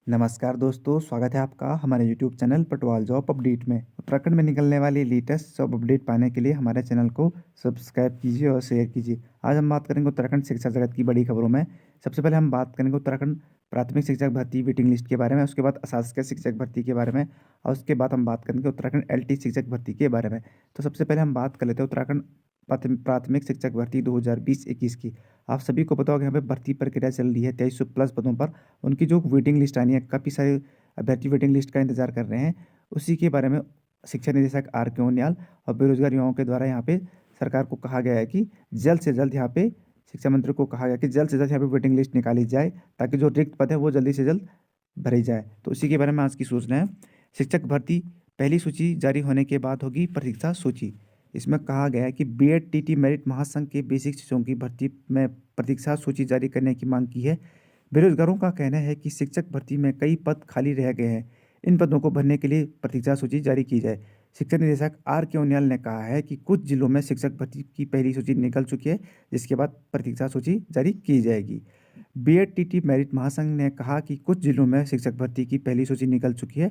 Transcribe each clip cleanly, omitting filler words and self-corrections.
नमस्कार दोस्तों, स्वागत है आपका हमारे YouTube channel Patwal job update में। उत्तराखंड में निकलने वाली लेटेस्ट जॉब अपडेट पाने के लिए हमारे चैनल को सब्सक्राइब कीजिए और शेयर कीजिए। आज हम बात करेंगे उत्तराखंड शिक्षा जगत की बड़ी खबरों में। सबसे पहले हम बात करेंगे उत्तराखंड प्राथमिक शिक्षक भर्ती वेटिंग लिस्ट के बारे में, उसके बाद अशासकीय शिक्षक भर्ती के बारे में और उसके बाद हम बात करेंगे उत्तराखंड LT शिक्षक भर्ती के बारे में। तो सबसे पहले हम बात कर लेते हैं उत्तराखंड प्राथमिक शिक्षक भर्ती 2020-21 की। आप सभी को पता होगा यहाँ पे भर्ती प्रक्रिया चल रही है 2300+ पदों पर। उनकी जो वेटिंग लिस्ट आनी है, काफ़ी सारे अभ्यर्थी वेटिंग लिस्ट का इंतजार कर रहे हैं। उसी के बारे में शिक्षा निदेशक RK उनियाल और बेरोजगार युवाओं के द्वारा यहाँ पे सरकार को कहा गया है कि जल्द से जल्द यहाँ पे शिक्षा मंत्री को कहा गया कि जल्द से जल्द यहाँ पे वेटिंग लिस्ट निकाली जाए ताकि जो रिक्त पद है वो जल्दी से जल्द भरी जाए। तो इसी के बारे में आज की सूचना है। शिक्षक भर्ती पहली सूची जारी होने के बाद होगी प्रतीक्षा सूची। इसमें कहा गया है कि BEd TT मेरिट महासंघ के बेसिक शिक्षकों की भर्ती में प्रतीक्षा सूची जारी करने की मांग की है। बेरोजगारों का कहना है कि शिक्षक भर्ती में कई पद खाली रह गए हैं। इन पदों को भरने के लिए प्रतीक्षा सूची जारी की जाए। शिक्षा निदेशक RK उनियाल ने कहा है कि कुछ जिलों में शिक्षक भर्ती की पहली सूची निकल चुकी है, जिसके बाद प्रतीक्षा सूची जारी की जाएगी। BEd TT मेरिट महासंघ ने कहा कि कुछ जिलों में शिक्षक भर्ती की पहली सूची निकल चुकी है।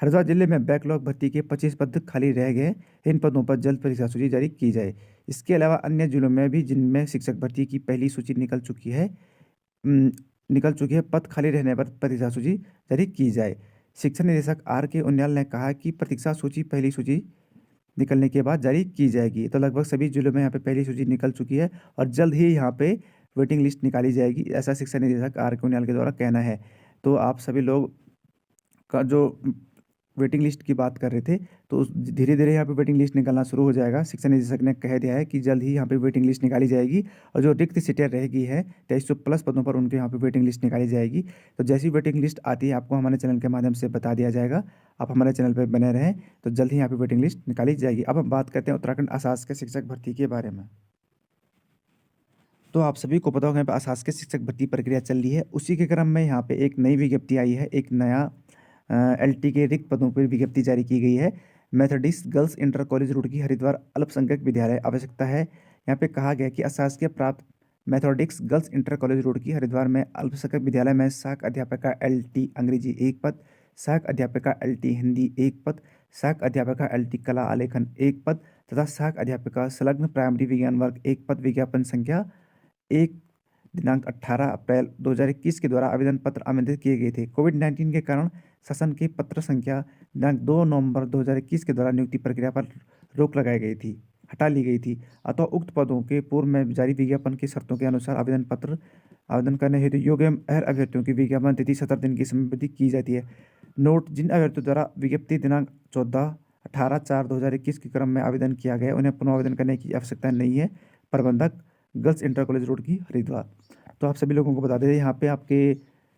हरिद्वार जिले में बैकलॉग भर्ती के 25 पद खाली रह गए। इन पदों पर जल्द परीक्षा सूची जारी की जाए। इसके अलावा अन्य जिलों में भी जिनमें शिक्षक भर्ती की पहली सूची निकल चुकी है, पद खाली रहने पर परीक्षा सूची जारी की जाए। शिक्षा निदेशक RK उनियाल ने कहा कि प्रतीक्षा सूची पहली सूची निकलने के बाद जारी की जाएगी। तो लगभग सभी जिलों में यहाँ पे पहली सूची निकल चुकी है और जल्द ही यहाँ पे वेटिंग लिस्ट निकाली जाएगी, ऐसा शिक्षा निदेशक RK उनियाल के द्वारा कहना है। तो आप सभी लोग का जो वेटिंग लिस्ट की बात कर रहे थे, तो धीरे धीरे यहाँ पे वेटिंग लिस्ट निकलना शुरू हो जाएगा। शिक्षा निदेशक ने कह दिया है कि जल्द ही यहाँ पे वेटिंग लिस्ट निकाली जाएगी और जो रिक्त सीटें रहेगी है 2300+ पदों पर, उनके यहाँ पे वेटिंग लिस्ट निकाली जाएगी। तो जैसी वेटिंग लिस्ट आती है आपको हमारे चैनल के माध्यम से बता दिया जाएगा। आप हमारे चैनल पर बने रहें, तो जल्द ही यहाँ पे वेटिंग लिस्ट निकाली जाएगी। अब हम बात करते हैं उत्तराखंड अशासकीय शिक्षक भर्ती के बारे में। तो आप सभी को पता होगा यहाँ पे अशासकीय शिक्षक भर्ती प्रक्रिया चल रही है। उसी के क्रम में यहाँ पे एक नई विज्ञप्ति आई है, एक नया LT के रिक्त पदों पर विज्ञप्ति जारी की गई है। Methodist girls inter college Roorkee Haridwar अल्पसंख्यक विद्यालय आवश्यकता है। यहाँ पे कहा गया कि अशासकीय प्राप्त Methodist girls inter college Roorkee Haridwar में अल्पसंख्यक विद्यालय में सहायक अध्यापका LT अंग्रेजी 1 पद, सहायक अध्यापिका LT हिंदी 1 पद, सहायक अध्यापिका LT कला आलेखन 1 पद तथा सहायक अध्यापिका संलग्न प्राइमरी विज्ञान वर्ग 1 पद। विज्ञापन संख्या 1 दिनांक 18 अप्रैल 2021 के द्वारा आवेदन पत्र आमंत्रित किए गए थे। कोविड-19 के कारण शासन के पत्र संख्या दिनांक 2 नवंबर 2021 के द्वारा नियुक्ति प्रक्रिया पर रोक लगाई गई थी, हटा ली गई थी। अतः उक्त पदों के पूर्व में जारी विज्ञापन की शर्तों के अनुसार आवेदन करने हेतु योग्य अहर अभ्यर्थियों की विज्ञापन तिथि 70 दिन की समयावधि की जाती है। नोट: जिन अभ्यर्थियों द्वारा विज्ञप्ति दिनांक 18/4/2021 के क्रम में आवेदन किया गया उन्हें पुनः आवेदन करने की आवश्यकता नहीं है। प्रबंधक girls inter college Roorkee Haridwar. तो आप सभी लोगों को बता दें, यहाँ पे आपके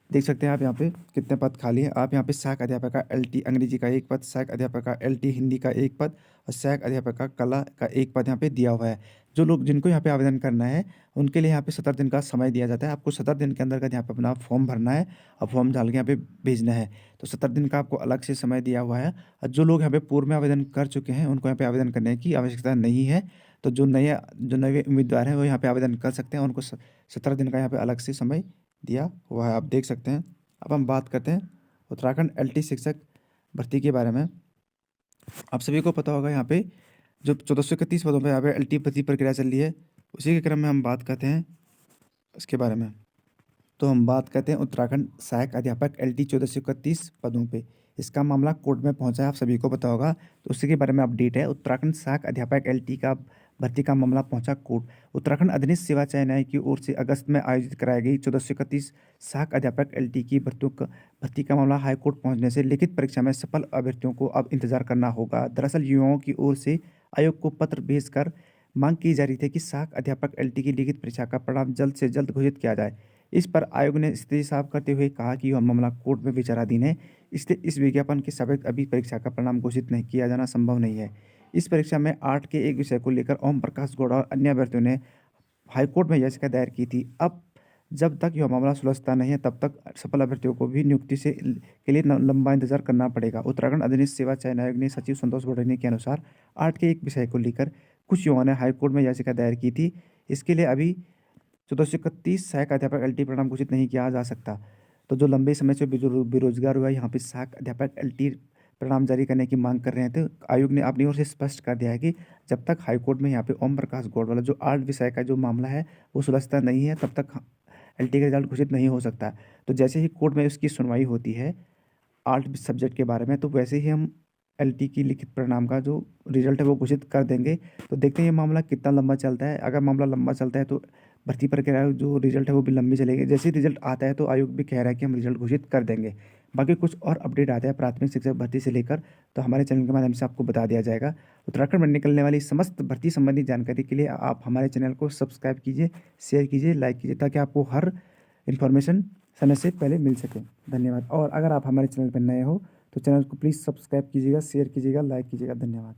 देख सकते हैं आप यहाँ पे कितने पद खाली हैं। आप यहाँ पे सहायक अध्यापका LT अंग्रेजी का 1 पद, सहायक अध्यापका LT हिंदी का 1 पद और सहायक अध्यापका कला का 1 पद यहाँ पे दिया हुआ है। जो लोग जिनको यहाँ पे आवेदन करना है उनके लिए यहाँ पे 70 दिन का समय दिया जाता है। आपको 70 दिन के अंदर का यहाँ पे अपना फॉर्म भरना है और फॉर्म डाल के यहाँ पे भेजना है। तो 70 दिन का आपको अलग से समय दिया हुआ है। और जो लोग यहाँ पे पूर्व में आवेदन कर चुके हैं उनको यहाँ पे आवेदन करने की आवश्यकता नहीं है। तो जो नए उम्मीदवार हैं वो यहाँ पे आवेदन कर सकते हैं। उनको 17 दिन का यहाँ पे अलग से समय दिया हुआ है, आप देख सकते हैं। अब हम बात करते हैं उत्तराखंड LT शिक्षक भर्ती के बारे में। आप सभी को पता होगा यहाँ पे जो 1431 पदों पर यहाँ पे LT भर्ती प्रक्रिया चल रही है, उसी के क्रम में हम बात करते हैं उसके बारे में। तो हम बात करते हैं उत्तराखंड सहायक अध्यापक LT 1431 पदों पे। इसका मामला कोर्ट में पहुंचा है, आप सभी को पता होगा, तो उसी के बारे में अपडेट है। उत्तराखंड सहायक अध्यापक LT का भर्ती का मामला पहुंचा कोर्ट। उत्तराखंड अधीनस्थ सेवा चयन आयोग की ओर से अगस्त में आयोजित कराई गई 1431 सहायक अध्यापक LT की भर्ती का मामला हाईकोर्ट पहुंचने से लिखित परीक्षा में सफल अभ्यर्थियों को अब इंतजार करना होगा। दरअसल युवाओं की ओर से आयोग को पत्र भेजकर मांग की जा रही थी कि सहायक अध्यापक LT की लिखित परीक्षा का परिणाम जल्द से जल्द घोषित किया जाए। इस पर आयोग ने स्थिति साफ करते हुए कहा कि यह मामला कोर्ट में विचाराधीन है, इसलिए इस विज्ञापन के सापेक्ष अभी परीक्षा का परिणाम घोषित नहीं किया जाना संभव नहीं है। इस परीक्षा में 8 के एक विषय को लेकर ओम प्रकाश गौड़ और अन्य अभ्यर्थियों ने हाईकोर्ट में याचिका दायर की थी। अब जब तक यह मामला सुलझता नहीं है तब तक सफल अभ्यर्थियों को भी नियुक्ति के लिए लंबा इंतजार करना पड़ेगा। उत्तराखंड अधीनस्थ सेवा चयन आयोग ने सचिव संतोष बड़ोनी के अनुसार 8 के एक विषय को लेकर कुछ युवाओं ने हाईकोर्ट में याचिका दायर की थी। इसके लिए अभी 1431 सहायक अध्यापक LT परिणाम घोषित नहीं किया जा सकता। तो जो लंबे समय से बेरोजगार हुआ है यहाँ पे सहायक अध्यापक LT परिणाम जारी करने की मांग कर रहे हैं। तो आयोग ने अपनी ओर से स्पष्ट कर दिया है कि जब तक हाईकोर्ट में यहाँ पे ओम प्रकाश गौड़ वाला जो 8 विषय का जो मामला है वो सुलझता नहीं है, तब तक LT का रिजल्ट घोषित नहीं हो सकता। तो जैसे ही कोर्ट में उसकी सुनवाई होती है 8 सब्जेक्ट के बारे में, तो वैसे ही हम LT की लिखित परिणाम का जो रिजल्ट है वो घोषित कर देंगे। तो देखते हैं ये मामला कितना लंबा चलता है। अगर मामला लंबा चलता है तो भर्ती प्रक्रिया जो रिजल्ट है वो भी लंबी चलेगी। जैसे ही रिजल्ट आता है तो आयोग भी कह रहा है कि हम रिजल्ट घोषित कर देंगे। बाकी कुछ और अपडेट आते हैं प्राथमिक शिक्षक भर्ती से लेकर, तो हमारे चैनल के माध्यम से आपको बता दिया जाएगा। उत्तराखंड में निकलने वाली समस्त भर्ती संबंधी जानकारी के लिए आप हमारे चैनल को सब्सक्राइब कीजिए, शेयर कीजिए, लाइक कीजिए, ताकि आपको हर इन्फॉर्मेशन समय से पहले मिल सके। धन्यवाद। और अगर आप हमारे चैनल पर नए हो तो चैनल को प्लीज़ सब्सक्राइब कीजिएगा, शेयर कीजिएगा, लाइक कीजिएगा। धन्यवाद।